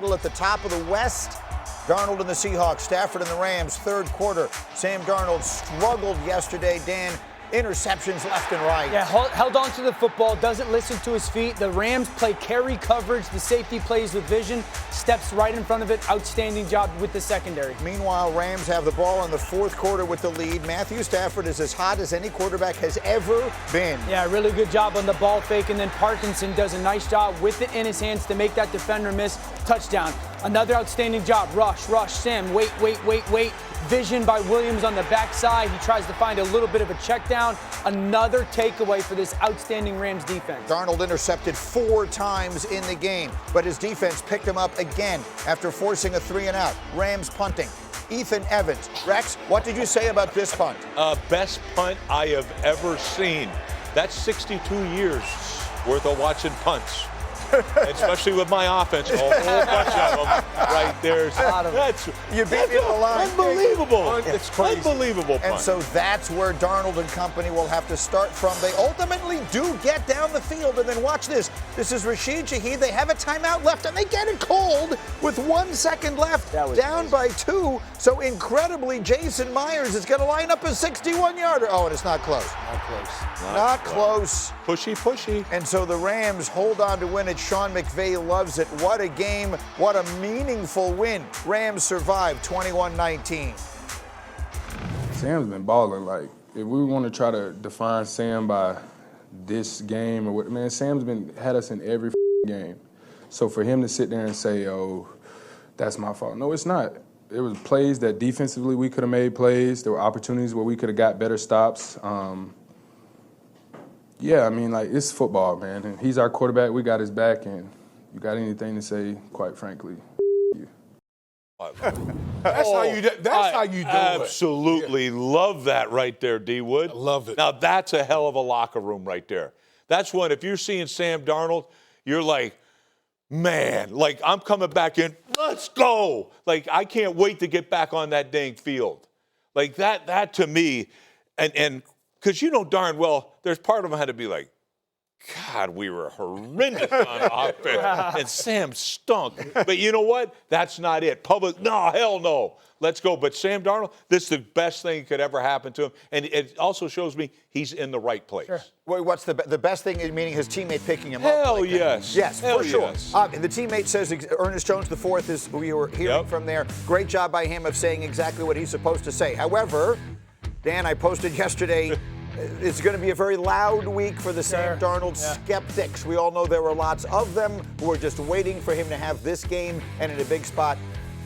Seattle at the top of the West. Darnold and the Seahawks, Stafford and the Rams, third quarter. Sam Darnold struggled yesterday, Dan. Interceptions left and right. Yeah, held on to the football, doesn't listen to his feet. The Rams play carry coverage. The safety plays with vision, steps right in front of it. Outstanding job with the secondary. Meanwhile, Rams have the ball in the fourth quarter with the lead. Matthew Stafford is as hot as any quarterback has ever been. Yeah, really good job on the ball fake, and then Parkinson does a nice job with it in his hands to make that defender miss. Touchdown. Another outstanding job. Rush, Sam, wait. Vision by Williams on the backside. He tries to find a little bit of a check down. Another takeaway for this outstanding Rams defense. Darnold intercepted 4 times in the game, but his defense picked him up again after forcing a 3-and-out. Rams punting. Ethan Evans. Rex, what did you say about this punt? Best punt I have ever seen. That's 62 years worth of watching punts. Especially with my offense, a whole bunch of them right there. You beat me to the line. Unbelievable. It's crazy. Unbelievable. And so that's where Darnold and company will have to start from. They ultimately do get down the field, and then watch this. This is Rashid Shaheed. They have a timeout left, and they get it called with 1 second left, down by 2. So incredibly, Jason Myers is going to line up a 61-yarder. Oh, and it's not close. Not close. Pushy. And so the Rams hold on to win it. Sean McVay loves it. What a game. What a meaningful win. Rams survive 21-19. Sam's been balling. Like, if we want to try to define Sam by this game or what, man, Sam's had us in every game. So for him to sit there and say, oh, that's my fault. No, it's not. There was plays that defensively we could have made plays. There were opportunities where we could have got better stops. Yeah, I mean, like, it's football, man. And he's our quarterback. We got his back. And you got anything to say, quite frankly, you. That's how you do it. Absolutely love that right there, D. Wood. Love it. Now, that's a hell of a locker room right there. That's when, if you're seeing Sam Darnold, you're like, man, like, I'm coming back in. Let's go. Like, I can't wait to get back on that dang field. Like, that to me, and because you know darn well, there's part of them had to be like, God, we were horrendous on offense, and Sam stunk. But you know what? That's not it. Public, no, hell no. Let's go. But Sam Darnold, this is the best thing that could ever happen to him. And it also shows me he's in the right place. Sure. Wait, what's the best thing, meaning his teammate picking him up? Hell yes. Yes, hell for sure. Yes. And the teammate says Ernest Jones IV is who you were hearing from there. Great job by him of saying exactly what he's supposed to say. However, Dan, I posted yesterday, it's going to be a very loud week for the Sam Darnold skeptics. We all know there were lots of them who were just waiting for him to have this game and in a big spot.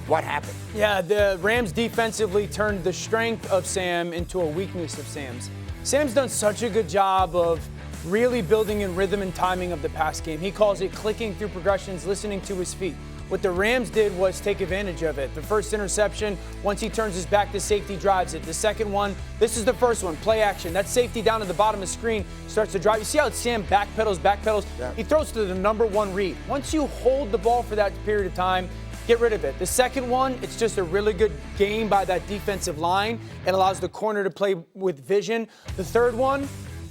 What happened? Yeah, the Rams defensively turned the strength of Sam into a weakness of Sam's. Sam's done such a good job of really building in rhythm and timing of the pass game. He calls it clicking through progressions, listening to his feet. What the Rams did was take advantage of it. The first interception, once he turns his back to safety, drives it. The second one, this is the first one, play action. That safety down at the bottom of the screen starts to drive. You see how Sam backpedals? Yeah. He throws to the number 1 read. Once you hold the ball for that period of time, get rid of it. The second one, it's just a really good game by that defensive line. It allows the corner to play with vision. The third one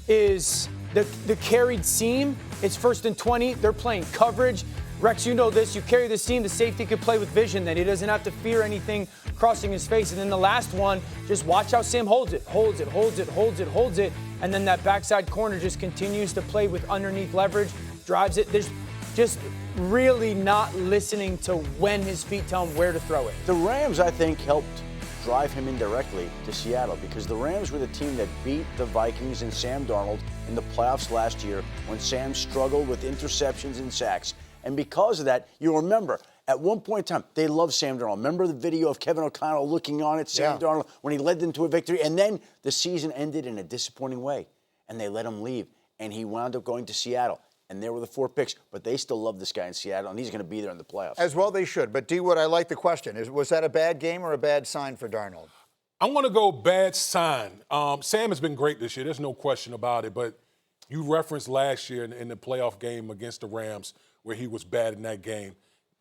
is the carried seam. It's 1st and 20. They're playing coverage. Rex, you know this. You carry the seam, the safety can play with vision then. He doesn't have to fear anything crossing his face. And then the last one, just watch how Sam holds it. And then that backside corner just continues to play with underneath leverage, drives it. There's just really not listening to when his feet tell him where to throw it. The Rams, I think, helped drive him indirectly to Seattle because the Rams were the team that beat the Vikings and Sam Darnold in the playoffs last year when Sam struggled with interceptions and sacks. And because of that, you remember, at one point in time, they loved Sam Darnold. Remember the video of Kevin O'Connell looking on at Sam Darnold when he led them to a victory? And then the season ended in a disappointing way, and they let him leave. And he wound up going to Seattle. And there were the 4 picks, but they still love this guy in Seattle, and he's going to be there in the playoffs. As well they should. But, D. Wood, I like the question. Was that a bad game or a bad sign for Darnold? I'm going to go bad sign. Sam has been great this year. There's no question about it. But you referenced last year in the playoff game against the Rams where he was bad in that game.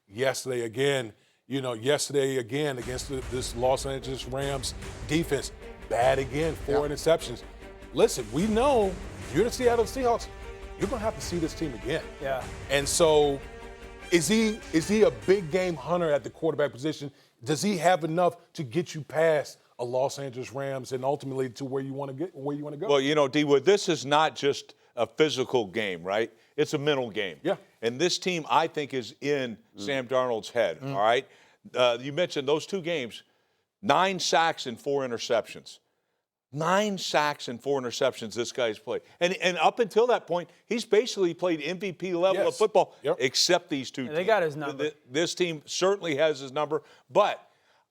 Yesterday again against this Los Angeles Rams defense, bad again, 4 interceptions. Listen, we know you're the Seattle Seahawks. You're going to have to see this team again. Yeah. And so Is he a big game hunter at the quarterback position? Does he have enough to get you past a Los Angeles Rams and ultimately to where you want to go? Well, you know, D-Wood, this is not just a physical game, right? It's a mental game. Yeah. And this team, I think, is in Sam Darnold's head, all right? You mentioned those 2 games, 9 sacks and 4 interceptions. 9 sacks and 4 interceptions this guy's played. And up until that point, he's basically played MVP level of football, except these 2 teams. They got his number. This team certainly has his number. But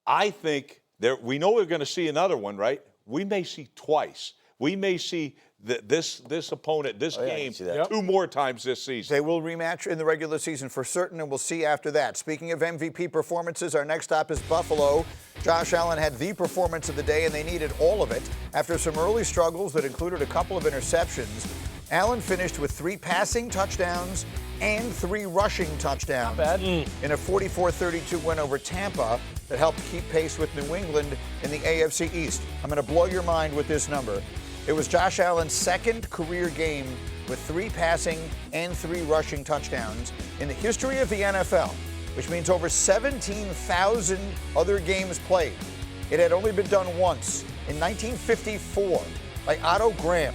I think we know we're going to see another one, right? We may see twice. We may see this opponent, this game, 2 more times this season. They will rematch in the regular season for certain, and we'll see after that. Speaking of MVP performances, our next stop is Buffalo. Josh Allen had the performance of the day, and they needed all of it. After some early struggles that included a couple of interceptions, Allen finished with 3 passing touchdowns and 3 rushing touchdowns in a 44-32 win over Tampa that helped keep pace with New England in the AFC East. I'm going to blow your mind with this number. It was Josh Allen's 2nd career game with 3 passing and 3 rushing touchdowns in the history of the NFL, which means over 17,000 other games played. It had only been done once in 1954 by Otto Graham.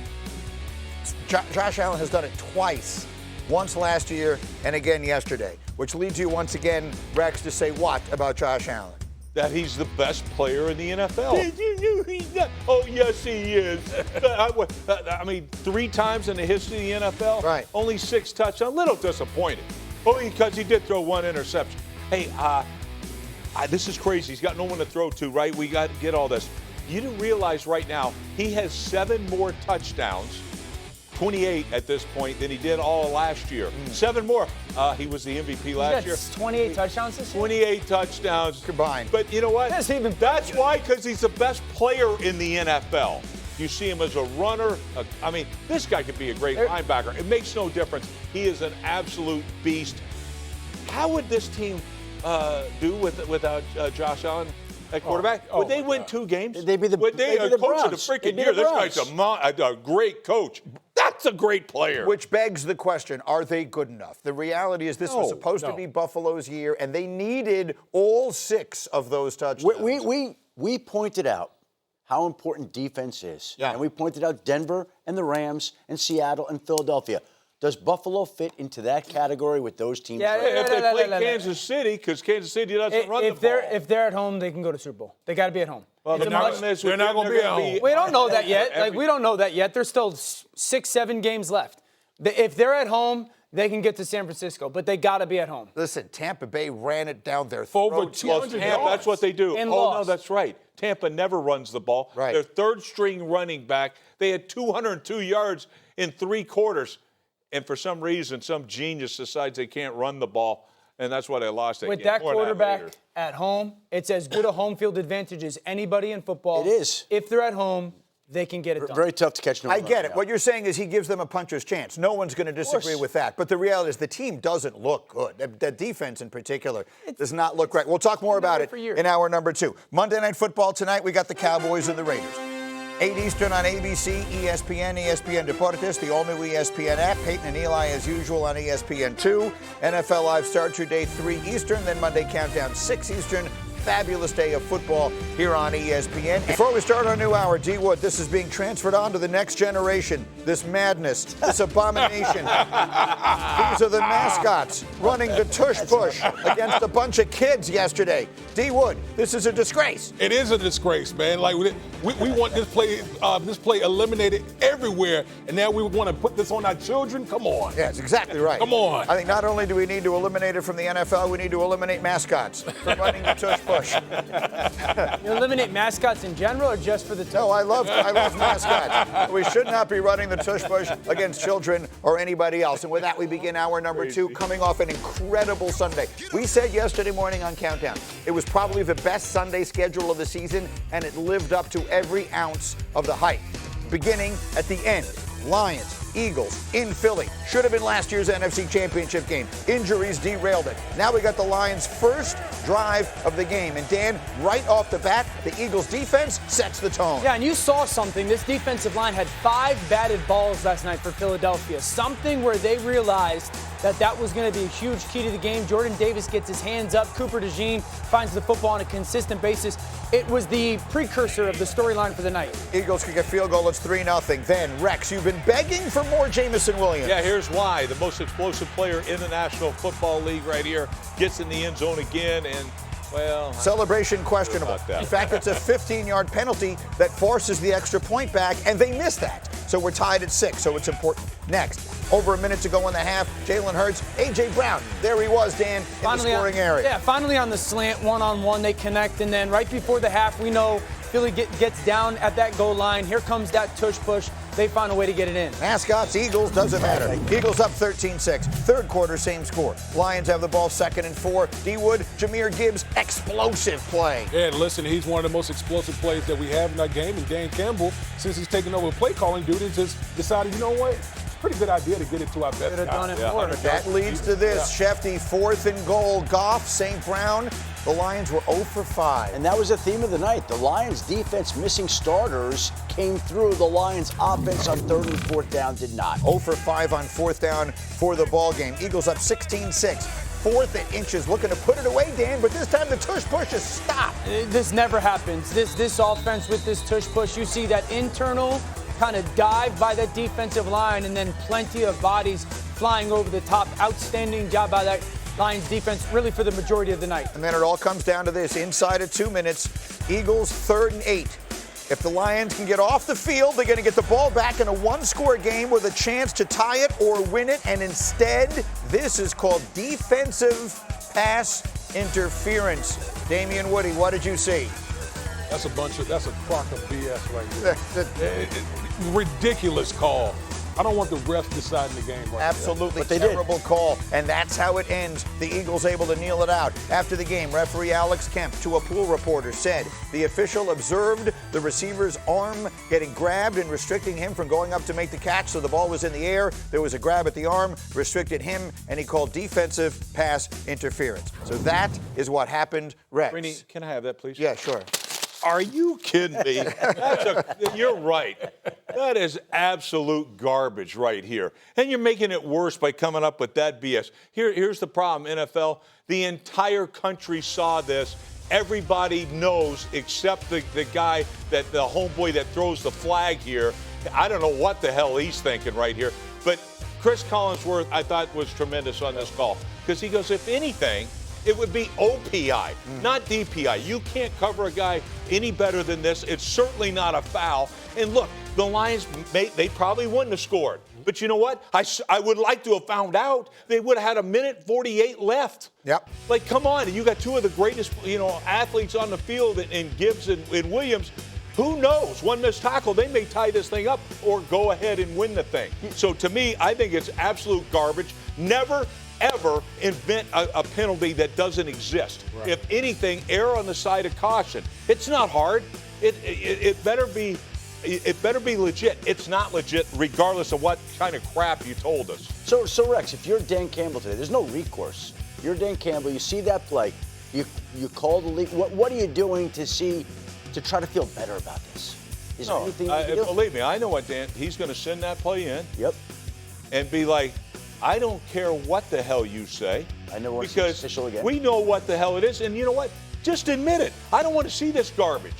Josh Allen has done it twice, once last year and again yesterday, which leads you once again, Rex, to say what about Josh Allen? That he's the best player in the NFL. He's not. Oh, yes, he is. I mean, 3 times in the history of the NFL, right? Only 6 touchdowns. A little disappointed. Only because he did throw 1 interception. Hey, this is crazy. He's got no one to throw to, right? We got to get all this. You didn't realize right now he has 7 more touchdowns, 28 at this point, than he did all last year. 7 more. He was the MVP last year. 28 touchdowns this year? 28 touchdowns combined. But you know what? That's why, because he's the best player in the NFL. You see him as a runner. I mean, this guy could be a great linebacker. It makes no difference. He is an absolute beast. How would this team do without Josh Allen at quarterback? Would they win 2 games? They'd be the Would they the coach of the Browns. freaking year? This guy's a great coach. That's a great player. Which begs the question, are they good enough? The reality is this was supposed to be Buffalo's year, and they needed all 6 of those touchdowns. We pointed out how important defense is. Yeah. And we pointed out Denver and the Rams and Seattle and Philadelphia. Does Buffalo fit into that category with those teams? If they play Kansas City, because Kansas City doesn't run the ball. If they're at home, they can go to Super Bowl. They got to be at home. Well, they're not going to be at home. We don't know that yet. We don't know that yet. There's still 6-7 games left. If they're at home, they can get to San Francisco, but they got to be at home. Listen, Tampa Bay ran it down their For over throats. 200 yards. That's what they do. And No, lost. that's right. Tampa never runs the ball. Right. Their 3rd-string running back, they had 202 yards in 3 quarters. And for some reason, some genius decides they can't run the ball, and that's why they lost that game. With that More quarterback later. at home, it's as good a home field advantage as anybody in football. It is. If they're at home, they can get it done. Very tough to catch. I get it. What you're saying is he gives them a puncher's chance. No one's going to disagree with that. But the reality is the team doesn't look good. The defense in particular does not look right. We'll talk more about it in hour number 2. Monday Night Football tonight, we got the Cowboys and the Raiders. 8 Eastern on ABC, ESPN, ESPN Deportes, the all-new ESPN app. Peyton and Eli, as usual, on ESPN2. NFL Live starts your day 3 Eastern, then Monday Countdown 6 Eastern. Fabulous day of football here on ESPN. Before we start our new hour, D. Wood, this is being transferred on to the next generation. This madness, this abomination. These are the mascots running the tush-push against a bunch of kids yesterday. D. Wood, this is a disgrace. It is a disgrace, man. Like we want this play eliminated everywhere, and now we want to put this on our children. Come on. Yeah, that's exactly right. Come on. I think not only do we need to eliminate it from the NFL, we need to eliminate mascots from running the tush-push. You eliminate mascots in general or just for the team? No, I love mascots. We should not be running the tush-push against children or anybody else. And with that, we begin hour number 2, coming off an incredible Sunday. We said yesterday morning on Countdown, it was probably the best Sunday schedule of the season, and it lived up to every ounce of the hype. Beginning at the end, Lions, Eagles in Philly. Should have been last year's NFC Championship game. Injuries derailed it. Now we got the Lions' first drive of the game. And Dan, right off the bat, the Eagles' defense sets the tone. Yeah, and you saw something. This defensive line had 5 batted balls last night for Philadelphia. Something where they realized that was going to be a huge key to the game. Jordan Davis gets his hands up. Cooper DeJean finds the football on a consistent basis. It was the precursor of the storyline for the night. Eagles kick a field goal. It's 3-0. Then, Rex, you've been begging for more Jamison Williams. Yeah, here's why. The most explosive player in the National Football League right here gets in the end zone again, and, well, celebration questionable. In fact, it's a 15-yard penalty that forces the extra point back, and they missed that. So we're tied at 6, so it's important. Next, over a minute to go in the half, Jalen Hurts, A.J. Brown. There he was, Dan, in the scoring area. Yeah, finally on the slant, one-on-one, they connect, and then right before the half, we know Philly gets down at that goal line. Here comes that tush push. They find a way to get it in. Mascots, Eagles, doesn't matter. Eagles up 13-6. Third quarter, same score. Lions have the ball 2nd and 4. D. Wood, Jahmyr Gibbs, explosive play. Yeah, and listen, he's one of the most explosive players that we have in that game. And Dan Campbell, since he's taken over play calling duties, just decided, you know what? Pretty good idea to get it to our best guy. That leads to this. Schefter, 4th and goal. Goff, St. Brown. The Lions were 0 for 5. And that was the theme of the night. The Lions' defense missing starters came through. The Lions' offense on 3rd and 4th down did not. 0 for 5 on 4th down for the ball game. Eagles up 16-6. 4th and inches, looking to put it away, Dan, but this time the tush push is stopped. This never happens. This offense with this tush push, you see that internal kind of dive by that defensive line, and then plenty of bodies flying over the top. Outstanding job by that Lions defense, really, for the majority of the night. And then it all comes down to this. Inside of 2 minutes, Eagles 3rd and 8. If the Lions can get off the field, they're going to get the ball back in a one-score game with a chance to tie it or win it. And instead, this is called defensive pass interference. Damien Woody, what did you see? That's a crock of BS right here. Ridiculous call. I don't want the refs deciding the game right Absolutely But they terrible call. And that's how it ends. The Eagles able to kneel it out. After the game, referee Alex Kemp, to a pool reporter, said the official observed the receiver's arm getting grabbed and restricting him from going up to make the catch. So the ball was in the air. There was a grab at the arm, restricted him, and he called defensive pass interference. So that is what happened, Rex. Rini, can I have that, please? Yeah, sure. Are you kidding me? You're right. That is absolute garbage right here. And you're making it worse by coming up with that BS. Here's the problem, NFL. The entire country saw this. Everybody knows except the guy, the homeboy that throws the flag here. I don't know what the hell he's thinking right here. But Chris Collinsworth, I thought, was tremendous on this call. Because he goes, if anything, it would be OPI, not DPI. You can't cover a guy any better than this. It's certainly not a foul. And look, the Lions, they probably wouldn't have scored. But you know what? I would like to have found out. They would have had 1:48 left. Yep. Like, come on. You got two of the greatest, athletes on the field in Gibbs and Williams. Who knows? One missed tackle, they may tie this thing up or go ahead and win the thing. So to me, I think it's absolute garbage. Never, ever invent a penalty that doesn't exist. Right. If anything, err on the side of caution. It's not hard. It better be legit. It's not legit, regardless of what kind of crap you told us. So Rex, if you're Dan Campbell today, there's no recourse. You're Dan Campbell. You see that play. You call the league. What are you doing to try to feel better about this? Is there anything you can do? Believe me, I know what Dan. He's going to send that play in. Yep. And be like, I don't care what the hell you say. I know it's official again. We know what the hell it is, and you know what? Just admit it. I don't want to see this garbage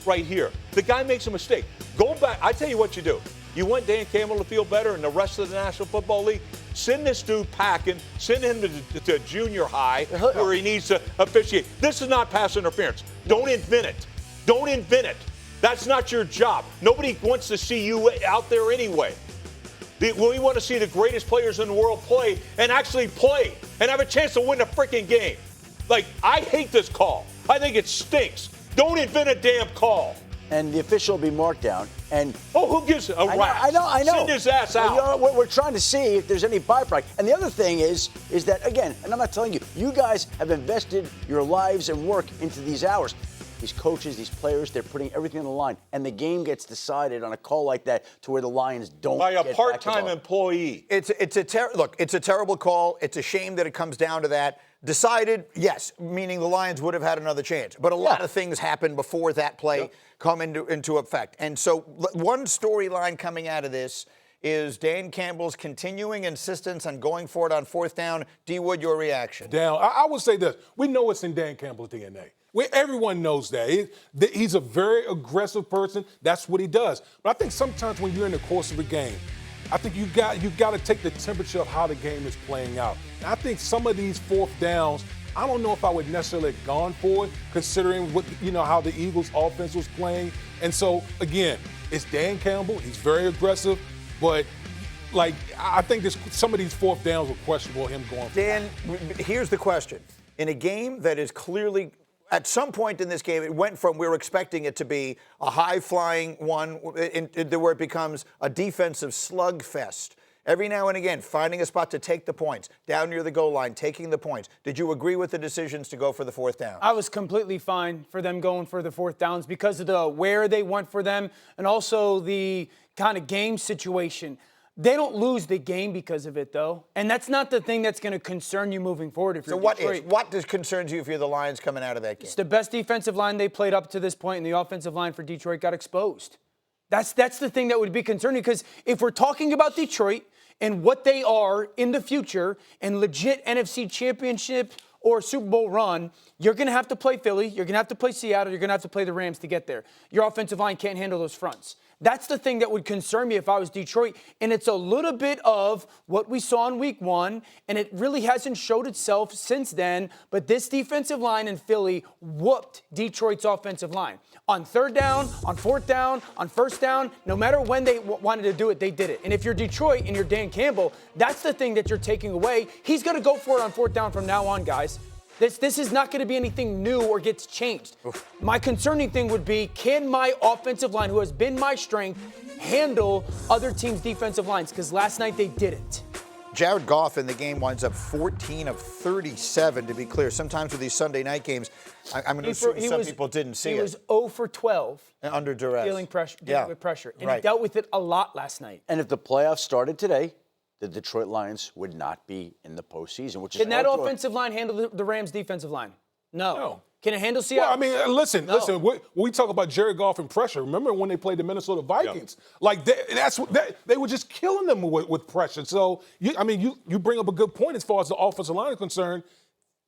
right here. The guy makes a mistake. Go back. I tell you what you do. You want Dan Campbell to feel better and the rest of the National Football League? Send this dude packing. Send him to junior high where he needs to officiate. This is not pass interference. Don't invent it. Don't invent it. That's not your job. Nobody wants to see you out there anyway. We want to see the greatest players in the world play and actually play and have a chance to win a freaking game. Like, I hate this call. I think it stinks. Don't invent a damn call. And the official will be marked down. And who gives a rat? I know. Send his ass out. We're trying to see if there's any byproduct. And the other thing is that, again, and I'm not telling you, you guys have invested your lives and work into these hours. These coaches, these players, they're putting everything on the line. And the game gets decided on a call like that to where the Lions don't by a get part-time employee. It's a terrible call. It's a shame that it comes down to that. Decided, yes, meaning the Lions would have had another chance. But a lot of things happened before that play come into effect. And so one storyline coming out of this is Dan Campbell's continuing insistence on going for it on fourth down. D. Wood, your reaction? Down. I would say this. We know it's in Dan Campbell's DNA. Everyone knows that. He's a very aggressive person. That's what he does. But I think sometimes when you're in the course of a game, I think you got to take the temperature of how the game is playing out. And I think some of these fourth downs, I don't know if I would necessarily have gone for it, considering how the Eagles' offense was playing. And so, again, it's Dan Campbell. He's very aggressive. But, I think some of these fourth downs were questionable, him going for it. Dan, here's the question. In a game that is clearly, at some point in this game, it went from we were expecting it to be a high-flying one where it becomes a defensive slugfest. Every now and again, finding a spot to take the points, down near the goal line, taking the points. Did you agree with the decisions to go for the fourth down? I was completely fine for them going for the fourth downs because of the where they went for them and also the kind of game situation. They don't lose the game because of it, though. And that's not the thing that's going to concern you moving forward. If you're Detroit. What concerns you if you're the Lions coming out of that game? It's the best defensive line they played up to this point, and the offensive line for Detroit got exposed. That's the thing that would be concerning, because if we're talking about Detroit and what they are in the future and legit NFC championship or Super Bowl run, you're going to have to play Philly, you're going to have to play Seattle, you're going to have to play the Rams to get there. Your offensive line can't handle those fronts. That's the thing that would concern me if I was Detroit. And it's a little bit of what we saw in week one, and it really hasn't showed itself since then. But this defensive line in Philly whooped Detroit's offensive line. On third down, on fourth down, on first down, no matter when they wanted to do it, they did it. And if you're Detroit and you're Dan Campbell, that's the thing that you're taking away. He's going to go for it on fourth down from now on, guys. This is not going to be anything new or gets changed. Oof. My concerning thing would be, can my offensive line, who has been my strength, handle other teams' defensive lines? Because last night they didn't. Jared Goff in the game winds up 14 of 37, to be clear. Sometimes with these Sunday night games, I'm going to assume some people didn't see it. He was 0 for 12. And under duress. Dealing with pressure. And right. He dealt with it a lot last night. And if the playoffs started today, the Detroit Lions would not be in the postseason, which is Can that offensive line handle the Rams' defensive line? No. Can it handle Seattle? Well, I mean, listen. When we talk about Jared Goff and pressure, remember when they played the Minnesota Vikings? Yeah. They were just killing them with pressure. So, you bring up a good point as far as the offensive line is concerned.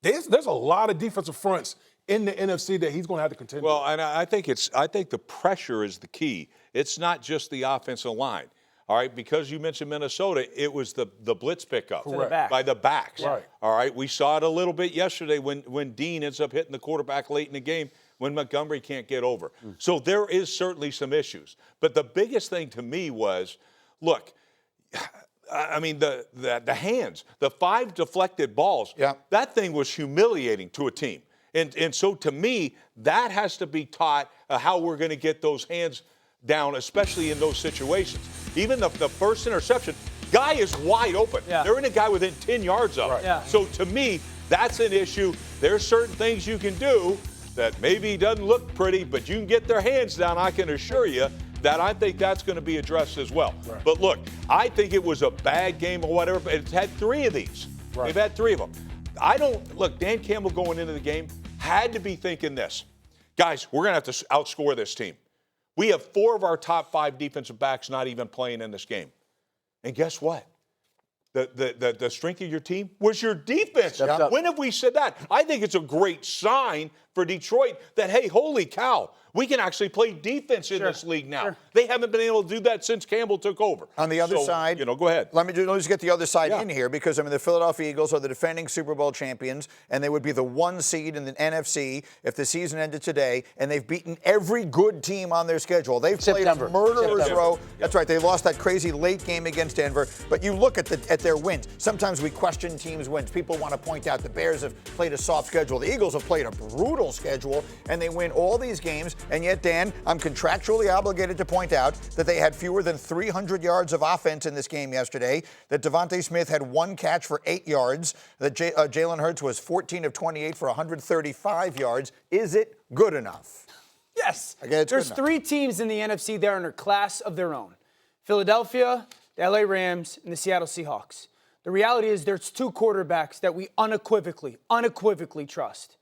There's a lot of defensive fronts in the NFC that he's going to have to contend with. Well, and I think the pressure is the key. It's not just the offensive line. All right, because you mentioned Minnesota, it was the blitz pickup by the backs. Right. All right, we saw it a little bit yesterday when Dean ends up hitting the quarterback late in the game when Montgomery can't get over. So there is certainly some issues. But the biggest thing to me was, look, I mean, the hands, the 5 deflected balls, that thing was humiliating to a team. And so to me, that has to be taught how we're going to get those hands down, especially in those situations. Even the first interception, guy is wide open. Yeah. They're in a guy within 10 yards of him. Right. Yeah. So to me, that's an issue. There's certain things you can do that maybe doesn't look pretty, but you can get their hands down. I can assure you that I think that's going to be addressed as well. Right. But look, I think it was a bad game or whatever, but it's had 3 of these. Right. They've had 3 of them. Look, Dan Campbell going into the game had to be thinking this. Guys, we're going to have to outscore this team. We have 4 of our top 5 defensive backs not even playing in this game. And guess what? The strength of your team was your defense. When have we said that? I think it's a great sign for Detroit that, hey, holy cow, we can actually play defense in this league now. They haven't been able to do that since Campbell took over. On the other side, go ahead. Let me just get the other side in here, because the Philadelphia Eagles are the defending Super Bowl champions, and they would be the 1 seed in the NFC if the season ended today, and they've beaten every good team on their schedule. They've played a murderer's row. That's right. They lost that crazy late game against Denver. But you look at their wins. Sometimes we question teams' wins. People want to point out the Bears have played a soft schedule. The Eagles have played a brutal schedule, and they win all these games. And yet, Dan, I'm contractually obligated to point out that they had fewer than 300 yards of offense in this game yesterday, that Devontae Smith had 1 catch for 8 yards, that Jalen Hurts was 14 of 28 for 135 yards. Is it good enough? Yes. There's 3 teams in the NFC that are in a class of their own. Philadelphia, the LA Rams, and the Seattle Seahawks. The reality is there's 2 quarterbacks that we unequivocally trust.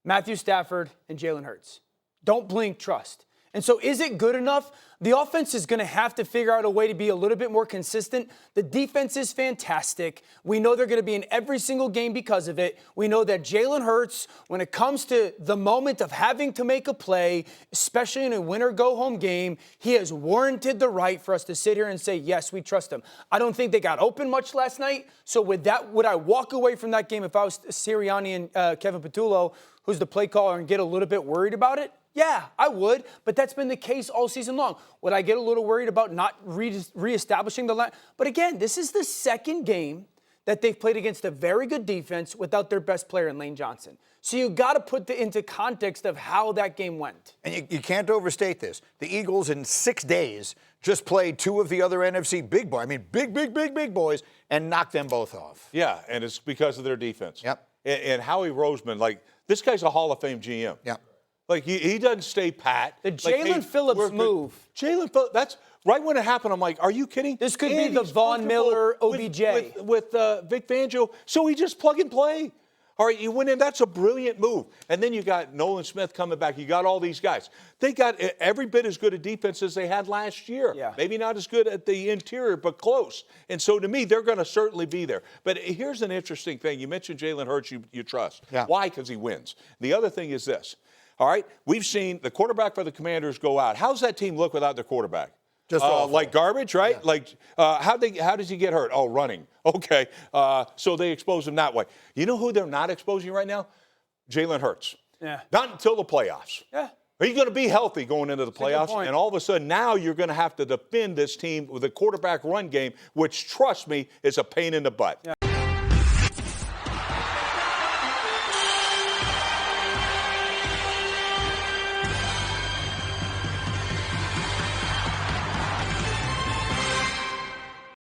Matthew Stafford and Jalen Hurts. Don't blink, trust. And so is it good enough? The offense is going to have to figure out a way to be a little bit more consistent. The defense is fantastic. We know they're going to be in every single game because of it. We know that Jalen Hurts, when it comes to the moment of having to make a play, especially in a win-or-go-home game, he has warranted the right for us to sit here and say, yes, we trust him. I don't think they got open much last night. So with that, would I walk away from that game if I was Sirianni and Kevin Patullo, who's the play caller, and get a little bit worried about it? Yeah, I would, but that's been the case all season long. Would I get a little worried about not reestablishing the line? But again, this is the second game that they've played against a very good defense without their best player in Lane Johnson. So you got to put into context of how that game went. And you can't overstate this. The Eagles in 6 days just played 2 of the other NFC big boys. I mean, big boys, and knocked them both off. Yeah, and it's because of their defense. Yep. And Howie Roseman, like, this guy's a Hall of Fame GM. Yep. Like, he doesn't stay pat. The Jalen Phillips move. Jalen Phillips, that's right when it happened. I'm like, are you kidding? This could be the Von Miller OBJ. With Vic Fangio. So he just plug and play. All right, you win in. That's a brilliant move. And then you got Nolan Smith coming back. You got all these guys. They got every bit as good a defense as they had last year. Yeah. Maybe not as good at the interior, but close. And so to me, they're going to certainly be there. But here's an interesting thing. You mentioned Jalen Hurts you trust. Yeah. Why? Because he wins. The other thing is this. All right, we've seen the quarterback for the Commanders go out. How's that team look without their quarterback? Just awful. Like garbage, right? Yeah. Like how does he get hurt? Oh, running. Okay, so they expose him that way. You know who they're not exposing right now? Jalen Hurts. Yeah. Not until the playoffs. Yeah. Are you going to be healthy going into the playoffs? And all of a sudden now you're going to have to defend this team with a quarterback run game, which, trust me, is a pain in the butt. Yeah.